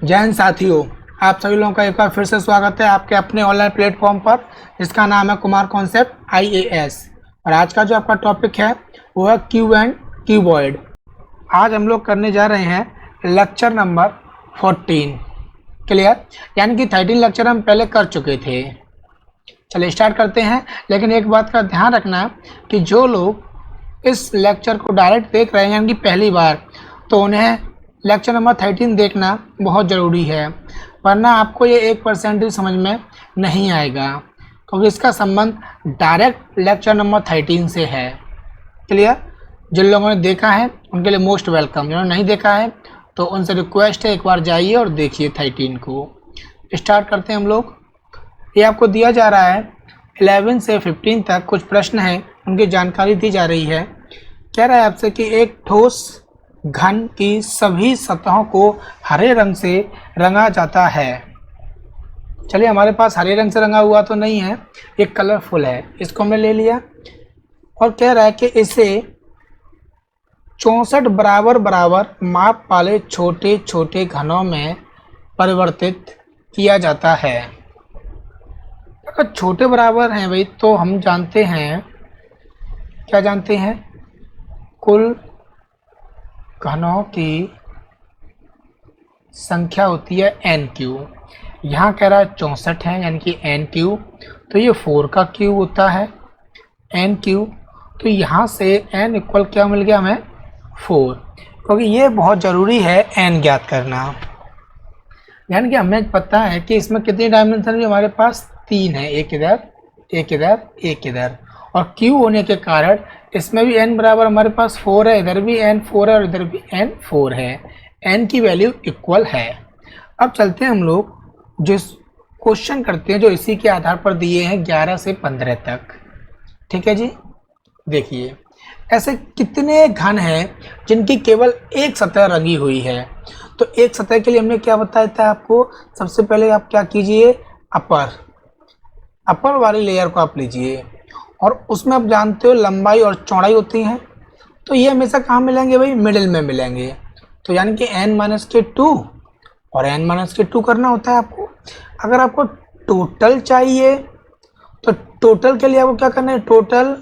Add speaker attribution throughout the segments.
Speaker 1: जय हिंद साथियों, आप सभी लोगों का एक बार फिर से स्वागत है आपके अपने ऑनलाइन प्लेटफॉर्म पर जिसका नाम है कुमार कॉन्सेप्ट IAS। और आज का जो आपका टॉपिक है वो है क्यू एंड क्यूबॉइड। आज हम लोग करने जा रहे हैं लेक्चर नंबर 14। क्लियर? यानी कि 13 लेक्चर हम पहले कर चुके थे। चलिए स्टार्ट करते हैं। लेकिन एक बात का ध्यान रखना कि जो लोग इस लेक्चर को डायरेक्ट देख रहे हैं यानी कि पहली बार, तो उन्हें लेक्चर नंबर 13 देखना बहुत ज़रूरी है, वरना आपको ये 1% भी समझ में नहीं आएगा, क्योंकि इसका संबंध डायरेक्ट लेक्चर नंबर 13 से है। क्लियर? जिन लोगों ने देखा है उनके लिए मोस्ट वेलकम, जिन्होंने नहीं देखा है तो उनसे रिक्वेस्ट है एक बार जाइए और देखिए 13 को। स्टार्ट करते हैं हम लोग। ये आपको दिया जा रहा है 11 से 15 तक कुछ प्रश्न हैं, उनकी जानकारी दी जा रही है। कह रहा है आपसे कि एक ठोस घन की सभी सतहों को हरे रंग से रंगा जाता है। चलिए, हमारे पास हरे रंग से रंगा हुआ तो नहीं है, ये कलरफुल है, इसको हमने ले लिया। और कह रहा है कि इसे 64 बराबर बराबर माप वाले छोटे छोटे घनों में परिवर्तित किया जाता है। अगर छोटे बराबर हैं भाई, तो हम जानते हैं, क्या जानते हैं, कुल घनों की संख्या होती है NQ। यहाँ कह रहा है 64 है यानी कि NQ, तो ये 4 का क्यूब होता है NQ। तो यहाँ से N इक्वल क्या मिल गया हमें 4, क्योंकि ये बहुत ज़रूरी है N ज्ञात करना। यानी कि हमें पता है कि इसमें कितनी डायमेंशन भी हमारे पास 3 है, एक इधर एक इधर एक इधर, और Q होने के कारण इसमें भी n बराबर हमारे पास 4 है, इधर भी n 4 है और इधर भी n 4 है। n की वैल्यू इक्वल है। अब चलते हैं हम लोग जिस क्वेश्चन करते हैं जो इसी के आधार पर दिए हैं 11 से 15 तक। ठीक है जी, देखिए ऐसे कितने घन हैं जिनकी केवल एक सतह रंगी हुई है। तो एक सतह के लिए हमने क्या बताया था आपको, सबसे पहले आप क्या कीजिए, अपर वाली लेयर को आप लीजिए, और उसमें आप जानते हो लंबाई और चौड़ाई होती हैं। तो ये हमेशा कहाँ मिलेंगे भाई, मिडिल में मिलेंगे। तो यानी कि n-2 और n-2 करना होता है आपको। अगर आपको टोटल चाहिए तो टोटल के लिए आपको क्या करना है, टोटल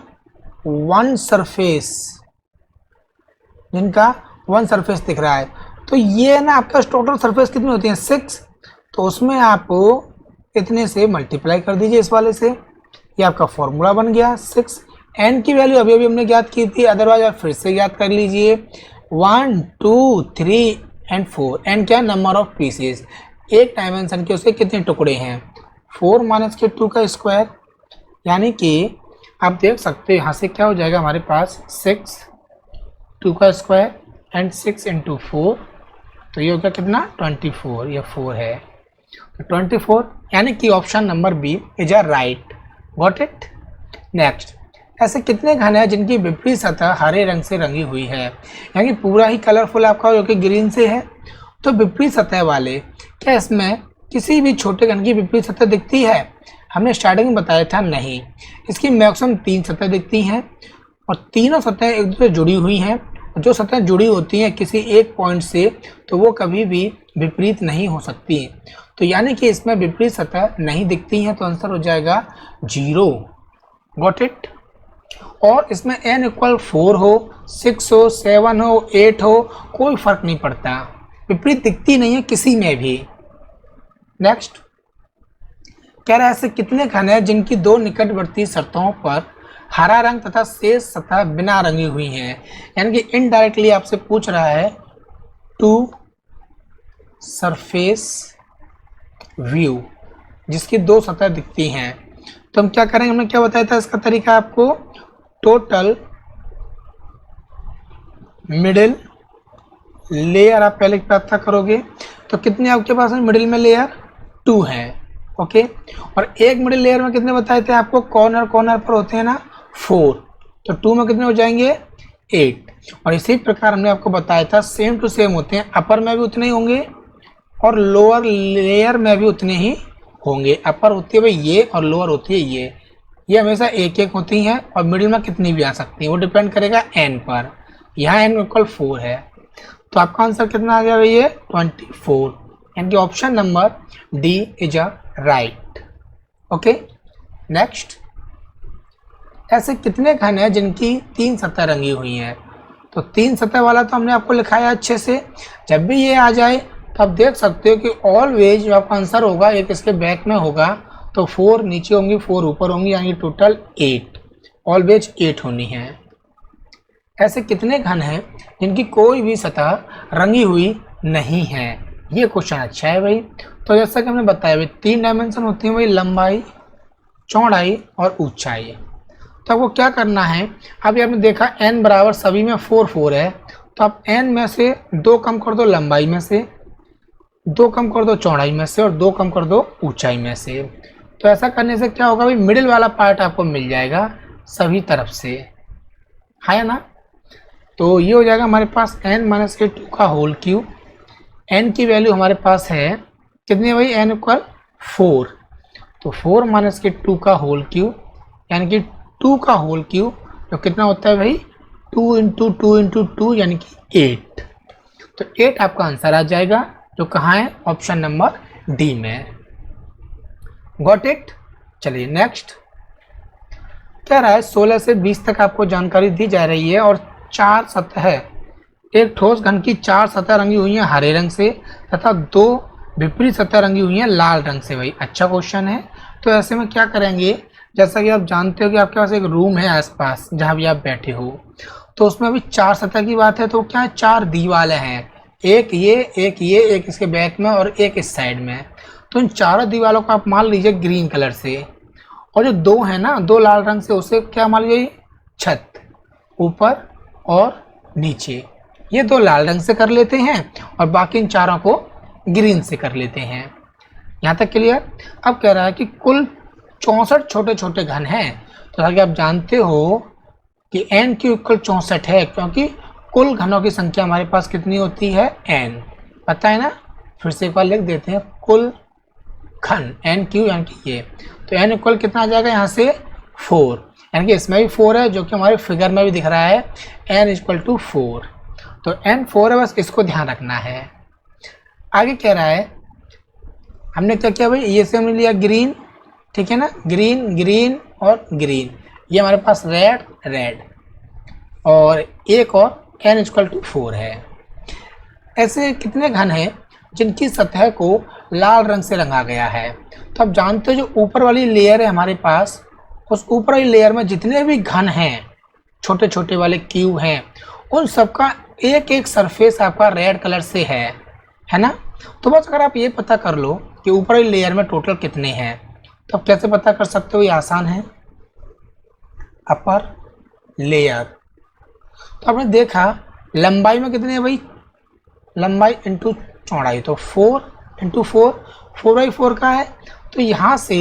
Speaker 1: वन सरफेस, जिनका वन सरफेस दिख रहा है, तो ये ना आपका टोटल सरफेस कितनी होती है 6, तो उसमें आप इतने से मल्टीप्लाई कर दीजिए इस वाले से, ये आपका फॉर्मूला बन गया 6। n की वैल्यू अभी अभी हमने ज्ञात की थी, अदरवाइज आप फिर से ज्ञात कर लीजिए 1 2 3 एंड 4। n क्या, नंबर ऑफ पीसेस, एक डायमेंशन के उसके कितने टुकड़े हैं, 4 - 2 का स्क्वायर। यानी कि आप देख सकते हैं यहाँ से क्या हो जाएगा हमारे पास 6 2 का स्क्वायर एंड 6 × 4, तो ये होगा कितना 24, ये 4 है, तो 24, यानी कि option number B is a right. Got it? Next, ऐसे कितने घन हैं जिनकी विपरीत सतह हरे रंग से रंगी हुई है, यानी पूरा ही कलरफुल आपका जो कि ग्रीन से है। तो विपरीत सतह वाले, क्या इसमें किसी भी छोटे घन की विपरीत सतह दिखती है? हमने स्टार्टिंग में बताया था नहीं। इसकी मैक्सिमम 3 सतह दिखती हैं, और तीनों सतह एक दूसरे से जुड़ी हुई हैं। जो सतह जुड़ी होती हैं किसी एक पॉइंट से, तो वो कभी भी विपरीत नहीं हो सकती। तो यानी कि इसमें विपरीत सतह नहीं दिखती हैं, तो आंसर हो जाएगा 0। Got it? और इसमें n इक्वल 4 हो, 6 हो, 7 हो, 8 हो, कोई फर्क नहीं पड़ता, विपरीत दिखती नहीं है किसी में भी। नेक्स्ट, कह रहा है ऐसे कितने घन हैं जिनकी दो निकटवर्ती सतहों पर हरा रंग तथा शेष सतह बिना रंगी हुई हैं। यानी कि इनडायरेक्टली आपसे पूछ रहा है टू सरफेस व्यू, जिसकी दो सतह दिखती हैं। तो हम क्या करेंगे, हमने क्या बताया था इसका तरीका आपको, टोटल मिडिल लेयर आप पहले पता करोगे, तो कितने आपके पास है मिडिल में लेयर 2 है। ओके, और एक मिडिल लेयर में कितने बताए थे आपको, कॉर्नर कॉर्नर पर होते हैं ना 4, तो 2 में कितने हो जाएंगे 8। और इसी प्रकार हमने आपको बताया था सेम टू सेम होते हैं, अपर में भी उतने ही होंगे और लोअर लेयर में भी उतने ही होंगे। अपर होती है भाई ये, और लोअर होती है ये हमेशा एक एक होती हैं, और मिडिल में कितनी भी आ सकती हैं, वो डिपेंड करेगा n पर। यहाँ n इक्वल 4 है, तो आपका आंसर कितना आ गया भैया 24, यानी कि option number D is a right. Okay, next, ऐसे कितने घन हैं जिनकी 3 सतह रंगी हुई हैं? तो 3 सतह वाला तो हमने आपको लिखाया अच्छे से। जब भी ये आ जाए तो आप देख सकते हो कि ऑलवेज जो आपका आंसर होगा एक इसके बैक में होगा, तो 4 नीचे होंगी 4 ऊपर होंगी, यानी टोटल 8, ऑलवेज 8 होनी है। ऐसे कितने घन हैं जिनकी कोई भी सतह रंगी हुई नहीं है? ये क्वेश्चन अच्छा है भाई। तो जैसा कि हमने बताया भाई 3 डायमेंशन होती हैं भाई, लंबाई, चौड़ाई और ऊंचाई। तो आपको क्या करना है, अभी आपने देखा n बराबर सभी में 4 4 है, तो आप n में से 2 कम कर दो लंबाई में से, 2 कम कर दो चौड़ाई में से और 2 कम कर दो ऊंचाई में से। तो ऐसा करने से क्या होगा भाई, मिडिल वाला पार्ट आपको मिल जाएगा सभी तरफ से, है ना। तो ये हो जाएगा हमारे पास n-2 का होल क्यूब। n की वैल्यू हमारे पास है कितनी भाई, n इक्वल 4, तो 4-2 का होल क्यूब, यानी कि 2 का होल क्यूब तो कितना होता है भाई, 2 इंटू 2 इंटू 2 यानी कि 8। तो 8 आपका आंसर आ जाएगा, जो कहाँ है, ऑप्शन नंबर डी में। Got it. चलिए नेक्स्ट, कह रहा है 16 से 20 तक आपको जानकारी दी जा रही है और 4 सतह, एक ठोस घन की 4 सतह रंगी हुई हैं हरे रंग से तथा 2 विपरीत सतह रंगी हुई हैं लाल रंग से। भाई अच्छा क्वेश्चन है। तो ऐसे में क्या करेंगे, जैसा कि आप जानते हो कि आपके पास एक रूम है आसपास जहाँ भी आप बैठे हो, तो उसमें अभी 4 सतह की बात है, तो क्या है, 4 दीवारें हैं, एक ये, एक इसके बैक में और एक इस साइड में। तो इन चारों दीवारों को आप मान लीजिए ग्रीन कलर से, और जो 2 है ना, 2 लाल रंग से, उसे क्या मान लीजिए, छत, ऊपर और नीचे। ये 2 लाल रंग से कर लेते हैं और बाकी इन चारों को ग्रीन से कर लेते हैं। यहाँ तक क्लियर। अब कह रहा है कि कुल 64 छोटे छोटे घन हैं। तो आगे आप जानते हो कि n की इक्वल 64 है, क्योंकि कुल घनों की संख्या हमारे पास कितनी होती है, n, पता है ना। फिर से एक बार लिख देते हैं, कुल घन n क्यू, यानी कि ये, तो n इक्वल कितना आ जाएगा यहाँ से 4, यानी कि इसमें भी 4 है जो कि हमारे फिगर में भी दिख रहा है, n इक्वल टू 4। तो n 4 है, बस इसको ध्यान रखना है। आगे कह रहा है, हमने क्या किया भाई, ये से हमने लिया ग्रीन, ठीक है ना, ग्रीन ग्रीन और ग्रीन, ये हमारे पास रेड रेड, और एक और n इक्वल टू 4 है। ऐसे कितने घन हैं जिनकी सतह को लाल रंग से रंगा गया है? तो आप जानते हो जो ऊपर वाली लेयर है हमारे पास, उस ऊपर वाली लेयर में जितने भी घन हैं, छोटे छोटे वाले क्यूब हैं, उन सबका एक एक सरफेस आपका रेड कलर से है ना। तो बस अगर आप ये पता कर लो कि ऊपर वाली लेयर में टोटल कितने हैं, तो आप कैसे पता कर सकते हो, ये आसान है। अपर लेयर, तो आपने देखा लंबाई में कितने है भाई, लंबाई इंटू चौड़ाई, तो 4 इंटू 4, 4x4 का है। तो यहाँ से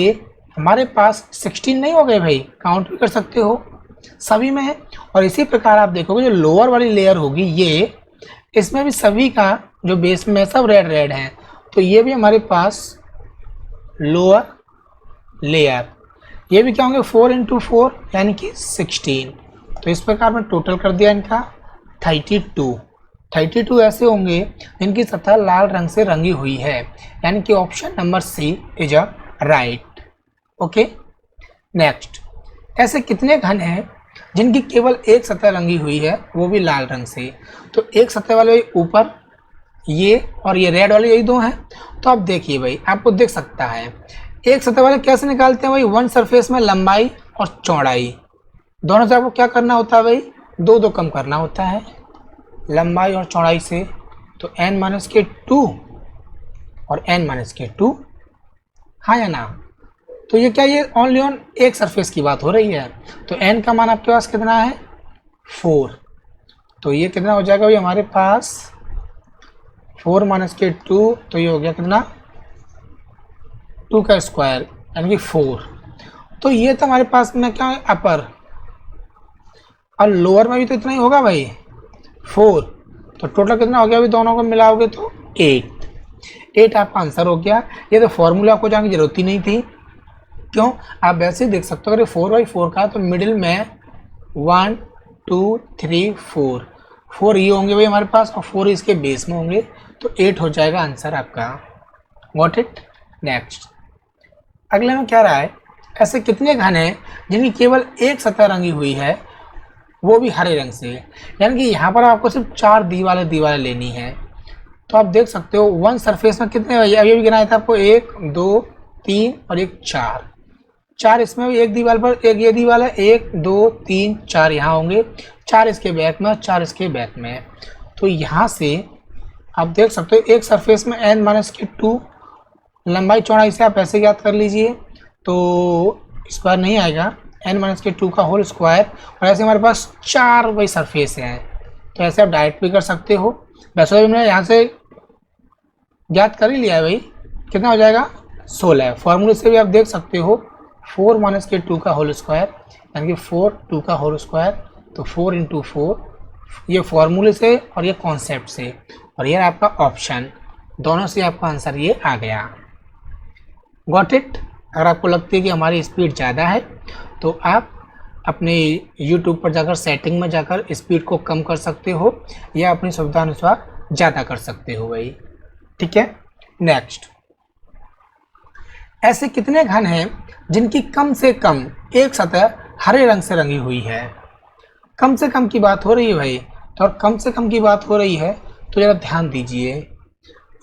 Speaker 1: हमारे पास 16 नहीं हो गए भाई, काउंट भी कर सकते हो, सभी में है। और इसी प्रकार आप देखोगे जो लोअर वाली लेयर होगी, ये, इसमें भी सभी का जो बेस में सब रेड रेड है, तो ये भी हमारे पास लोअर लेयर, ये भी क्या होंगे 4 इंटू 4 यानी कि 16। तो इस प्रकार में टोटल कर दिया इनका 32 ऐसे होंगे जिनकी सतह लाल रंग से रंगी हुई है, यानी कि option number C is a right. Okay, next, ऐसे कितने घन हैं जिनकी केवल एक सतह रंगी हुई है, वो भी लाल रंग से? तो एक सतह वाले ऊपर ये और ये रेड वाले, यही 2 हैं। तो आप देखिए भाई, आपको दिख सकता है, एक सतह वाले कैसे निकालते हैं भाई, वन सरफेस में लंबाई और चौड़ाई दोनों से आपको क्या करना होता है भाई, 2 कम करना होता है लंबाई और चौड़ाई से। तो n-2 और n-2, हाँ या ना। तो ये क्या, ये ओनली ऑन एक सरफेस की बात हो रही है। तो n का मान आपके पास कितना है, 4। तो ये कितना हो जाएगा भाई हमारे पास, 4-2, तो ये हो गया कितना, 2 का स्क्वायर यानी कि 4। तो ये तो हमारे पास में क्या है, अपर, और लोअर में भी तो इतना ही होगा भाई, 4। तो टोटल कितना हो गया अभी, दोनों को मिलाओगे तो 8 आपका आंसर हो गया। ये तो फॉर्मूला आपको जानने की जरूरत ही नहीं थी, क्यों, आप वैसे ही देख सकते हो। अगर 4x4 का तो मिडिल में 1 2 3 4 ये होंगे भाई हमारे पास, और 4 इसके बेस में होंगे, तो 8 हो जाएगा आंसर आपका। Got it. नेक्स्ट, अगले में क्या रहा है, ऐसे कितने घन हैं जिनकी केवल एक सतह रंगी हुई है, वो भी हरे रंग से। यानी कि यहाँ पर आपको सिर्फ 4 दीवारें लेनी है। तो आप देख सकते हो वन सरफेस में कितने, अभी भी गिनाया था आपको, 1 2 3 और एक 4 इसमें भी एक दीवार पर, एक ये दीवार है, 1 2 3 4 यहाँ होंगे, 4 इसके बैक में, 4 इसके बैक में। तो यहाँ से आप देख सकते हो एक सरफेस में n-2 लंबाई चौड़ाई से आप ऐसे याद कर लीजिए, तो स्क्वायर नहीं आएगा, n-2 का होल स्क्वायर। और ऐसे हमारे पास 4 वही सरफेस हैं, तो ऐसे आप डायरेक्ट भी कर सकते हो। वैसे भी मैंने यहाँ से याद कर ही लिया है भाई, कितना हो जाएगा 16। फॉर्मूले से भी आप देख सकते हो 4-2 का होल स्क्वायर, यानी कि 4 2 का होल स्क्वायर, तो 4 × 4, ये फॉर्मूले से और ये कॉन्सेप्ट से, और ये आपका ऑप्शन, दोनों से आपका आंसर ये आ गया। Got it. अगर आपको लगती है कि हमारी स्पीड ज़्यादा है तो आप अपने YouTube पर जाकर सेटिंग में जाकर स्पीड को कम कर सकते हो या अपनी सुविधा अनुसार ज़्यादा कर सकते हो भाई, ठीक है। नेक्स्ट, ऐसे कितने घन हैं जिनकी कम से कम एक सतह हरे रंग से रंगी हुई है। कम से कम की बात हो रही है भाई, तो और कम से कम की बात हो रही है तो ज़रा ध्यान दीजिए,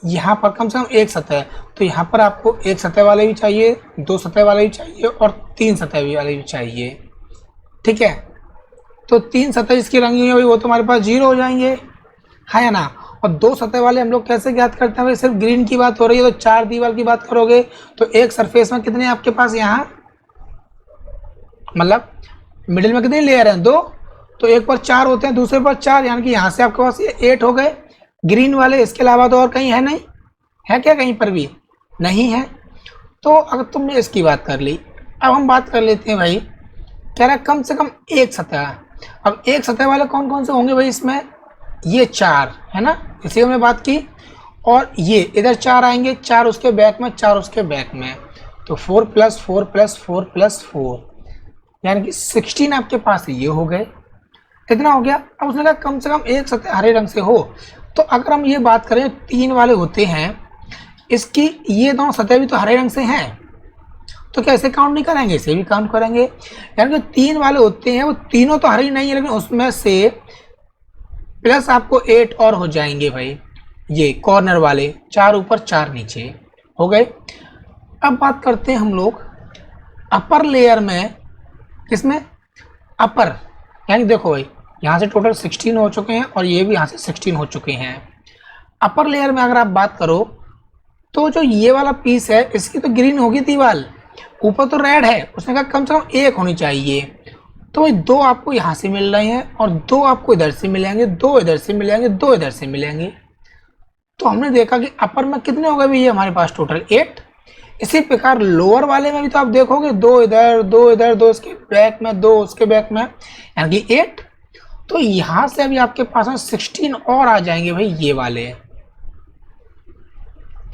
Speaker 1: यहाँ पर कम से कम एक सतह, तो यहाँ पर आपको एक सतह वाले भी चाहिए, 2 सतह वाले भी चाहिए और 3 सतह वाले भी चाहिए, ठीक है। तो 3 सतह इसकी रंगी हुई है भाई, वो तो हमारे पास 0 हो जाएंगे, है या ना। और 2 सतह वाले हम लोग कैसे ज्ञात करते हैं भाई, सिर्फ ग्रीन की बात हो रही है तो 4 दीवार की बात करोगे तो एक सरफेस में कितने आपके पास यहाँ, मतलब मिडिल में कितने लेयर हैं, 2, तो एक पर 4 होते हैं, दूसरे पर 4, यानी कि यहाँ से आपके पास ये 8 हो गए ग्रीन वाले। इसके अलावा तो और कहीं है नहीं, है क्या कहीं पर भी नहीं है। तो अगर तुमने इसकी बात कर ली, अब हम बात कर लेते हैं भाई, कह रहा कम से कम एक सतह। अब एक सतह वाले कौन कौन से होंगे भाई, इसमें ये 4 है ना, इसी हमने बात की, और ये इधर 4 आएंगे, 4 उसके बैक में, 4 उसके बैक में, तो 4 + 4 + 4 + 4, यानी कि 16 आपके पास ये हो गए। कितना हो गया। अब उसने कहा कम से कम एक सतह हरे रंग से हो, तो अगर हम ये बात करें 3 वाले होते हैं, इसकी ये दोनों सतह भी तो हरे रंग से हैं, तो क्या इसे काउंट नहीं करेंगे, इसे भी काउंट करेंगे। यानी कि 3 वाले होते हैं वो तीनों तो हरे नहीं है, लेकिन उसमें से प्लस आपको 8 और हो जाएंगे भाई, ये कॉर्नर वाले 4 ऊपर 4 नीचे हो गए। अब बात करते हैं हम लोग अपर लेयर में, किसमें, अपर, यानी देखो भाई यहाँ से टोटल 16 हो चुके हैं और ये भी यहाँ से 16 हो चुके हैं। अपर लेयर में अगर आप बात करो तो जो ये वाला पीस है इसकी तो ग्रीन होगी दीवार, ऊपर तो रेड है, उसने कहा कम से कम 1 होनी चाहिए, तो भाई 2 आपको यहाँ से मिल रहे हैं और 2 आपको इधर से मिलेंगे, 2 इधर से मिलेंगे, 2 इधर से मिलेंगे। तो हमने देखा कि अपर में कितने हो गए भैया हमारे पास टोटल 8। इसी प्रकार लोअर वाले में भी तो आप देखोगे 2 इधर, 2 इधर, 2 इसके बैक में, 2 उसके बैक में, यानी कि 8। तो यहाँ से अभी आपके पास में 16 और आ जाएंगे भाई ये वाले,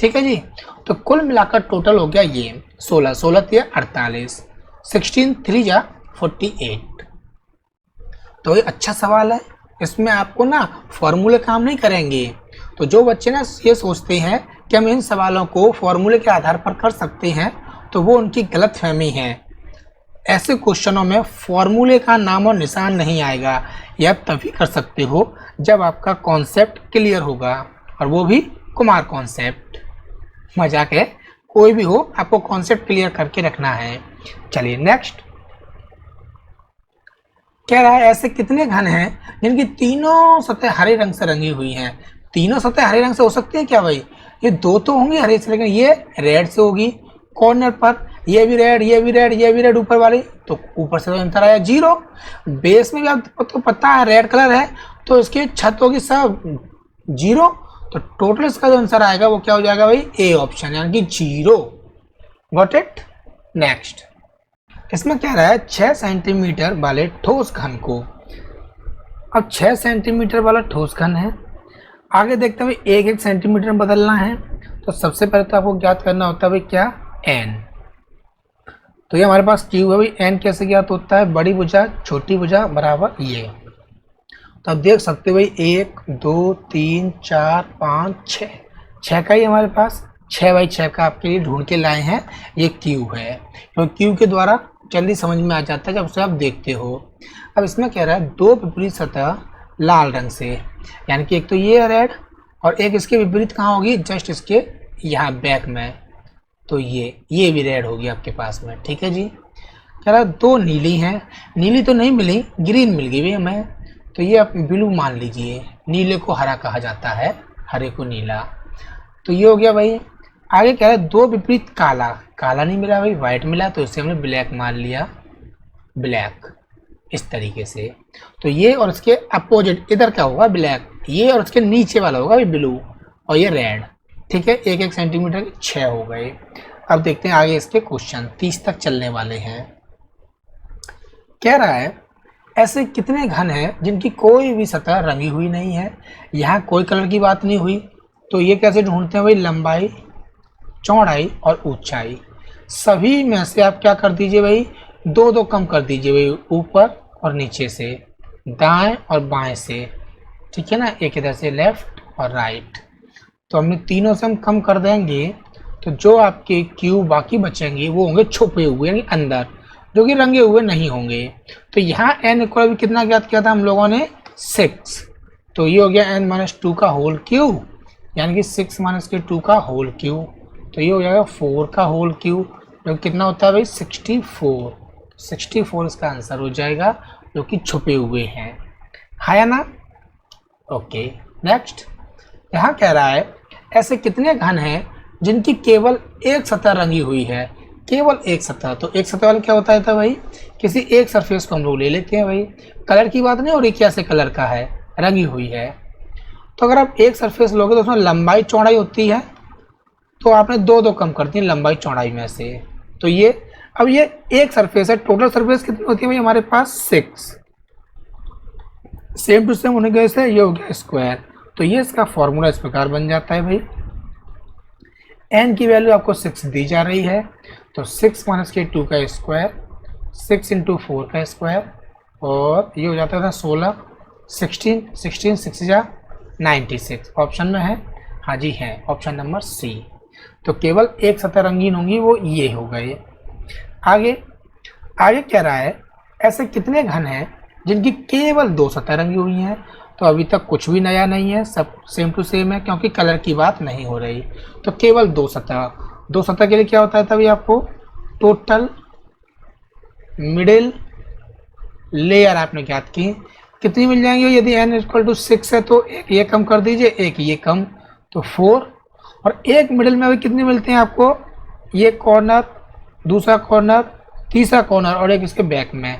Speaker 1: ठीक है जी। तो कुल मिलाकर टोटल हो गया ये 16, 16 या 48, 16 3 या 48। तो ये अच्छा सवाल है, इसमें आपको ना फॉर्मूले काम नहीं करेंगे। तो जो बच्चे ना ये सोचते हैं कि हम इन सवालों को फॉर्मूले के आधार पर कर सकते हैं, तो वो उनकी गलत फहमी है। ऐसे क्वेश्चनों में फॉर्मूले का नाम और निशान नहीं आएगा। यह आप तभी कर सकते हो जब आपका कॉन्सेप्ट क्लियर होगा, और वो भी कुमार कॉन्सेप्ट। मजाक है, कोई भी हो आपको कॉन्सेप्ट क्लियर करके रखना है। चलिए नेक्स्ट, कह रहा है ऐसे कितने घन हैं जिनकी तीनों सतह हरे रंग से रंगी हुई हैं। तीनों सतह हरे रंग से हो सकती हैं क्या भाई, ये 2 तो होंगी हरे से, लेकिन ये रेड से होगी कॉर्नर पर, ये भी रेड, ये भी रेड, ये भी रेड ऊपर वाली, तो ऊपर से तो अंतर आया 0। बेस में भी आपको पता है रेड कलर है, तो इसकी छत होगी सब 0, तो टोटल इसका जो आंसर आएगा वो क्या हो जाएगा भाई, ए ऑप्शन, यानी कि 0। Got it. नेक्स्ट, इसमें क्या रहा है 6 सेंटीमीटर वाले ठोस घन को। अब 6 सेंटीमीटर वाला ठोस घन है, आगे देखते हैं 1-1 सेंटीमीटर में बदलना है। तो सबसे पहले तो आपको ज्ञात करना होता है भाई क्या, n। तो ये हमारे पास क्यू है भाई, n कैसे ज्ञात होता है, बड़ी भुजा छोटी भुजा बराबर ये। तो आप देख सकते हो भाई 1 2 3 4 5 6, 6 का ही हमारे पास 6x6 का आपके लिए ढूंढ के लाए हैं, ये क्यूब है। तो क्यूब के द्वारा जल्दी समझ में आ जाता है जब उसे आप देखते हो। अब इसमें कह रहा है दो विपरीत सतह लाल रंग से, यानी कि एक तो ये रेड और एक इसके विपरीत कहाँ होगी, जस्ट इसके यहाँ बैक में, तो ये भी रेड होगी आपके पास में। ठीक है जी। कह रहा है दो नीली हैं, नीली तो नहीं मिली, ग्रीन मिल गई भाई हमें, तो ये आप ब्लू मान लीजिए। नीले को हरा कहा जाता है, हरे को नीला, तो ये हो गया भाई। आगे कह रहा है दो विपरीत काला, काला नहीं मिला भाई, व्हाइट मिला, तो इससे हमने ब्लैक मान लिया, ब्लैक इस तरीके से। तो ये और इसके अपोजिट इधर क्या होगा, ब्लैक, ये और इसके नीचे वाला होगा भाई ब्लू, और ये रेड। ठीक है, 1-1 सेंटीमीटर के 6 हो गए। अब देखते हैं आगे इसके क्वेश्चन, 30 तक चलने वाले हैं। कह रहा है ऐसे कितने घन हैं जिनकी कोई भी सतह रंगी हुई नहीं है। यहाँ कोई कलर की बात नहीं हुई, तो ये कैसे ढूंढते हैं भाई, लंबाई, चौड़ाई और ऊंचाई, सभी में से आप क्या कर दीजिए भाई, 2-2 कम कर दीजिए भाई, ऊपर और नीचे से, दाएं और बाएं से। ठीक है ना, एक इधर से लेफ्ट और राइट, तो हमने तीनों से हम कम कर देंगे, तो जो आपके क्यूब बाकी बचेंगे वो होंगे छुपे हुए, यानी अंदर, जो कि रंगे हुए नहीं होंगे। तो यहाँ n इक्वल भी कितना ज्ञात किया था हम लोगों ने, 6, तो ये हो गया n-2 का होल क्यूब, यानी कि 6 - 2 का होल क्यूब, तो ये हो जाएगा 4 का होल क्यूब, जो कितना होता है भाई 64। 64 इसका आंसर हो जाएगा, जो कि छुपे हुए हैं, है ना। Okay, next. यहाँ कह रहा है ऐसे कितने घन हैं जिनकी केवल एक सतह रंगी हुई है, केवल एक सतह। तो एक सतह वाला क्या होता है भाई, किसी एक सरफेस को हम लोग ले लेते हैं भाई, कलर की बात नहीं हो रही क्या से कलर का है, रंगी हुई है। तो अगर आप एक सरफेस लोगे तो उसमें लंबाई चौड़ाई होती है, तो आपने 2-2 कम कर दी लंबाई चौड़ाई में से। तो ये अब ये एक सरफेस है, टोटल सरफेस कितनी होती है भाई हमारे पास, 6। सेम टू सेम होने की वजह से ये हो गया स्क्वायर। तो ये इसका फॉर्मूला इस प्रकार बन जाता है भाई, n की वैल्यू आपको 6 दी जा रही है, तो 6 - 2 का स्क्वायर, 6 × 4 का स्क्वायर, और ये हो जाता था 16, 16 6 जा 96। ऑप्शन में है, हाँ जी है, ऑप्शन नंबर सी। तो केवल एक सतह रंगीन होंगी, वो ये हो गए। आगे कह रहा है ऐसे कितने घन हैं जिनकी केवल 2 सतह रंगी हुई हैं। तो अभी तक कुछ भी नया नहीं है, सब सेम टू सेम है, क्योंकि कलर की बात नहीं हो रही। तो केवल 2 सतह, 2 सतह के लिए क्या होता है तभी आपको, टोटल मिडिल लेयर आपने ज्ञात की, कितनी मिल जाएंगी, यदि n = 6 है तो एक ये कम कर दीजिए, एक ये कम, तो 4, और एक मिडिल में अभी कितने मिलते हैं आपको, ये कॉर्नर, दूसरा कॉर्नर, तीसरा कॉर्नर, और एक इसके बैक में,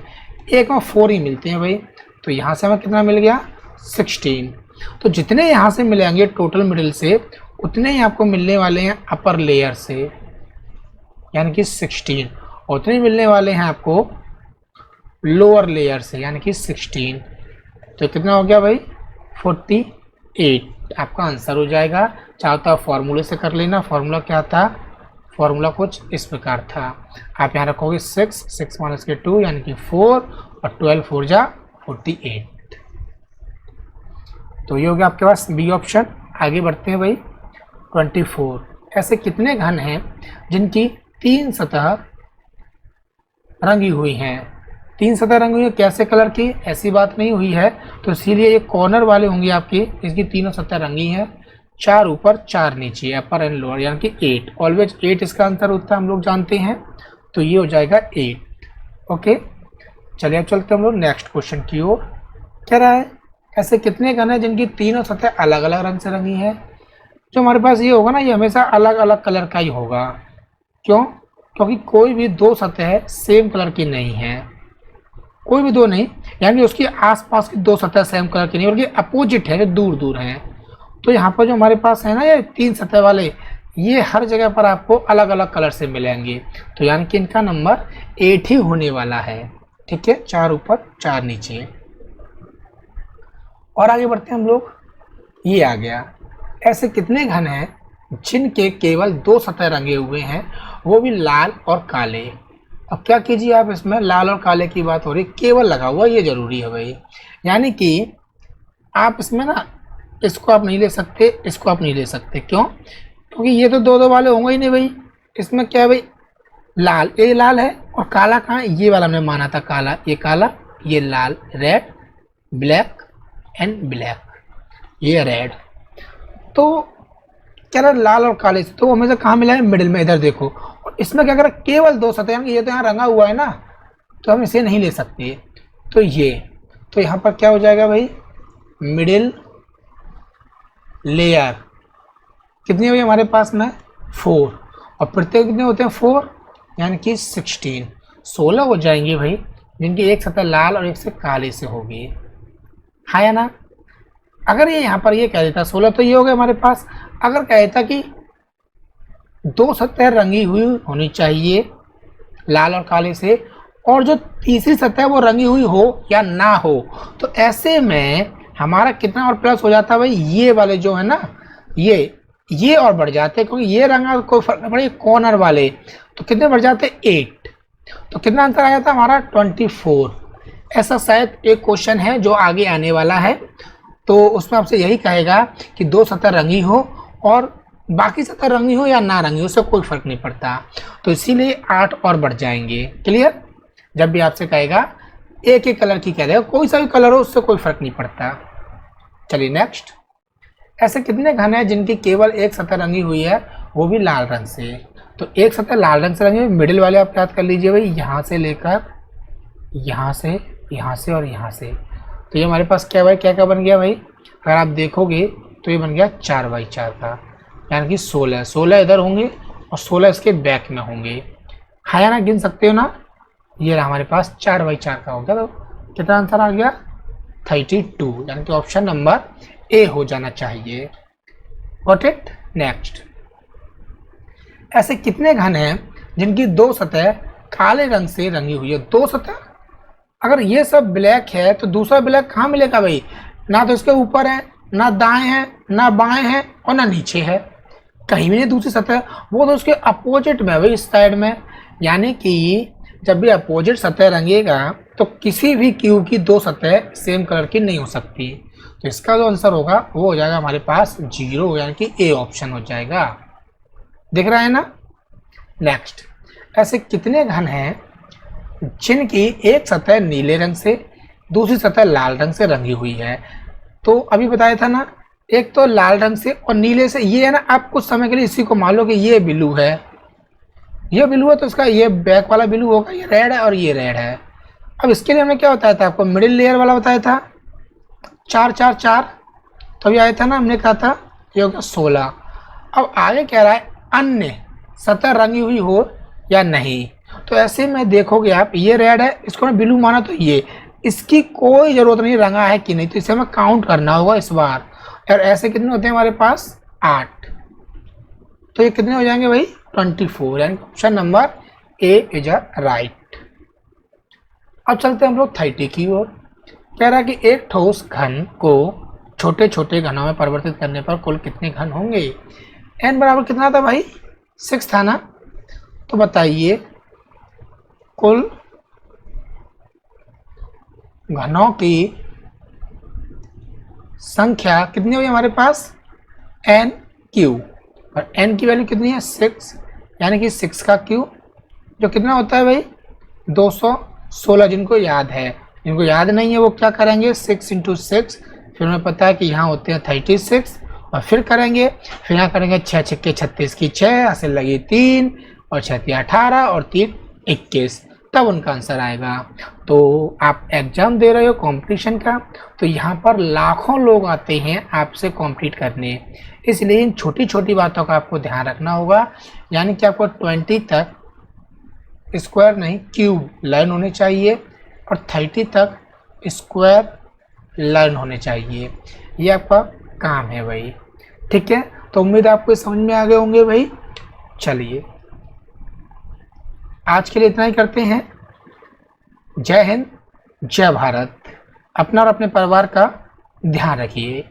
Speaker 1: एक में 4 ही मिलते हैं भाई। तो यहाँ से हमें कितना मिल गया, 16। तो जितने यहाँ से मिलेंगे टोटल मिडिल से, उतने ही आपको मिलने वाले हैं अपर लेयर से, यानी कि 16, और उतने मिलने वाले हैं आपको लोअर लेयर से, यानी कि 16। तो कितना हो गया भाई, 48 आपका आंसर हो जाएगा। चाहो तो आप फॉर्मूले से कर लेना, फॉर्मूला क्या था, फॉर्मूला कुछ इस प्रकार था, आप यहाँ रखोगे 6 - 2 यानी कि 4, और 12 4 जा 48। तो ये हो गया आपके पास बी ऑप्शन। आगे बढ़ते हैं भाई, 24। ऐसे कितने घन हैं जिनकी 3 सतह रंगी हुई हैं। 3 सतह रंगी हुई है, कैसे कलर की, ऐसी बात नहीं हुई है, तो इसीलिए ये कॉर्नर वाले होंगे आपकी, इसकी तीनों सतह रंगी हैं, 4 ऊपर 4 नीचे, अपर एंड लोअर, यानी कि 8। ऑलवेज 8 इसका आंसर होता है, हम लोग जानते हैं, तो ये हो जाएगा 8। ओके, चलिए अब चलते हम लोग नेक्स्ट क्वेश्चन की ओर। कह रहा है ऐसे कितने घन हैं जिनकी तीनों सतह अलग अलग रंग से रंगी है। जो हमारे पास ये होगा ना, ये हमेशा अलग अलग कलर का ही होगा। क्यों, क्योंकि कोई भी 2 सतह सेम कलर की नहीं है, कोई भी 2 नहीं, यानी उसकी आसपास की 2 सतह सेम कलर की नहीं, बल्कि अपोजिट है, दूर दूर हैं। तो यहाँ पर जो हमारे पास है ना ये 3 सतह वाले, ये हर जगह पर आपको अलग अलग कलर से मिलेंगे, तो यानी कि इनका नंबर 8 ही होने वाला है। ठीक है, 4 ऊपर 4 नीचे। और आगे बढ़ते हैं हम लोग, ये आ गया ऐसे कितने घन हैं जिनके केवल 2 सतह रंगे हुए हैं, वो भी लाल और काले। अब क्या कीजिए आप, इसमें लाल और काले की बात हो रही, केवल लगा हुआ, ये जरूरी है भाई, यानी कि आप इसमें ना इसको आप नहीं ले सकते, इसको आप नहीं ले सकते। क्यों, क्योंकि ये तो दो दो वाले होंगे ही नहीं भाई। इसमें क्या है भाई, लाल, ये लाल है और काला कहाँ है, ये वाला हमने माना था काला, ये काला, ये लाल, रेड, ब्लैक एंड ब्लैक, ये रेड। तो क्या रहा, लाल और काले से, तो वो हमेशा कहाँ मिला है, मिडिल में। इधर देखो, और इसमें क्या करा, केवल दो सतह, यानी ये तो यहाँ रंगा हुआ है ना, तो हम इसे नहीं ले सकते। तो ये, तो यहाँ पर क्या हो जाएगा भाई, मिडिल लेयर कितनी हुई हमारे पास में, 4, और प्रत्येक कितने होते हैं, 4, यानी कि 16, 16 हो जाएंगे भाई, जिनकी एक सतह लाल और एक से काले से होगी, हाँ या ना। अगर ये यहाँ पर ये कह देता 16, तो ये हो गया हमारे पास। अगर कह देता कि दो सतह रंगी हुई होनी चाहिए लाल और काले से, और जो तीसरी सतह वो रंगी हुई हो या ना हो, तो ऐसे में हमारा कितना और प्लस हो जाता है भाई, ये वाले जो है ना, ये और बढ़ जाते हैं, क्योंकि ये रंगा कोई फर्क नहीं पड़ेगा, कॉर्नर वाले तो कितने बढ़ जाते हैं, 8। तो कितना आंसर आया था हमारा, 24। ऐसा शायद एक क्वेश्चन है जो आगे आने वाला है, तो उसमें आपसे यही कहेगा कि दो सतह रंगी हो और बाकी सतह रंगी हो या ना रंगी हो, उससे कोई फर्क नहीं पड़ता, तो इसीलिए 8 और बढ़ जाएंगे। क्लियर, जब भी आपसे कहेगा एक ही कलर की कह देगा, कोई सा भी कलर हो उससे कोई फर्क नहीं पड़ता। चलिए नेक्स्ट, ऐसे कितने घन हैं जिनकी केवल एक सतह रंगी हुई है, वो भी लाल रंग से। तो एक सतह लाल रंग से रंगी हुई, मिडिल वाले आप याद कर लीजिए भाई, यहाँ से लेकर यहाँ से, यहाँ से और यहाँ से, तो ये हमारे पास क्या भाई, क्या क्या बन गया भाई, अगर आप देखोगे तो ये बन गया 4x4 का, यानी कि 16 इधर होंगे और 16 इसके बैक में होंगे, हाँ या ना, गिन सकते हो ना। ये रहा हमारे पास 4x4 का हो गया, तो कितना आंसर आ गया, 32, यानी कि ऑप्शन नंबर ए हो जाना चाहिए। Got it. नेक्स्ट, ऐसे कितने घन हैं जिनकी दो सतह काले रंग से रंगी हुई है, दो सतह। अगर ये सब ब्लैक है तो दूसरा ब्लैक कहाँ मिलेगा भाई, ना तो इसके ऊपर है, ना दाएं है, ना बाएं है, और ना नीचे है, कहीं भी नहीं दूसरी सतह, वो तो उसके अपोजिट में भाई, इस साइड में। यानी कि जब भी अपोजिट सतह रंगेगा तो किसी भी क्यू की दो सतह सेम कलर की नहीं हो सकती, तो इसका जो आंसर होगा वो हो जाएगा हमारे पास 0, यानी कि ए ऑप्शन हो जाएगा। दिख रहा है ना। नेक्स्ट, ऐसे कितने घन हैं जिनकी एक सतह नीले रंग से, दूसरी सतह लाल रंग से रंगी हुई है। तो अभी बताया था ना, एक तो लाल रंग से और नीले से, ये है ना, आप कुछ समय के लिए इसी को मान लो कि ये ब्लू है, ये ब्लू है, तो इसका ये बैक वाला ब्लू होगा, ये रेड है और ये रेड है। अब इसके लिए हमने क्या बताया था आपको, मिडिल लेयर वाला बताया था 4 4 4, तो अभी आया था ना, हमने कहा था ये हो गया 16। अब आगे कह रहा है अन्य सतह रंगी हुई हो या नहीं, तो ऐसे में देखोगे आप, ये रेड है, इसको मैं ब्लू माना, तो ये, इसकी कोई ज़रूरत नहीं रंगा है कि नहीं, तो इसे हमें काउंट करना होगा इस बार। और ऐसे कितने होते हैं हमारे पास, 8, तो ये कितने हो जाएंगे भाई, 24, यानी option number A is a right. अब चलते हैं हम लोग 30 की ओर। कह रहा है कि एक ठोस घन को छोटे छोटे घनों में परिवर्तित करने पर कुल कितने घन होंगे। n बराबर कितना था भाई, 6 था ना, तो बताइए कुल घनों की संख्या कितनी हुई हमारे पास, n3, और n की वैल्यू कितनी है, 6, यानी कि 6 का क्यूब, जो कितना होता है भाई, 216। जिनको याद है, जिनको याद नहीं है वो क्या करेंगे, 6 × 6, फिर हमें पता है कि यहाँ होते हैं 36, और फिर करेंगे, फिर यहाँ करेंगे 6 × 6 = 36 की 6, ऐसे लगी 3, और 6 × 3 = 18, और 3 = 21, तब उनका आंसर आएगा। तो आप एग्जाम दे रहे हो कंपटीशन का, तो यहाँ पर लाखों लोग आते हैं आपसे कॉम्पीट करने, इसलिए इन छोटी छोटी बातों का आपको ध्यान रखना होगा। यानी कि आपको 20 तक स्क्वायर नहीं क्यूब लर्न होने चाहिए, और 30 तक स्क्वायर लर्न होने चाहिए, ये आपका काम है भाई। ठीक है, तो उम्मीद है आपको समझ में आ गए होंगे भाई। चलिए आज के लिए इतना ही करते हैं। जय हिंद, जय भारत। अपना और अपने परिवार का ध्यान रखिए।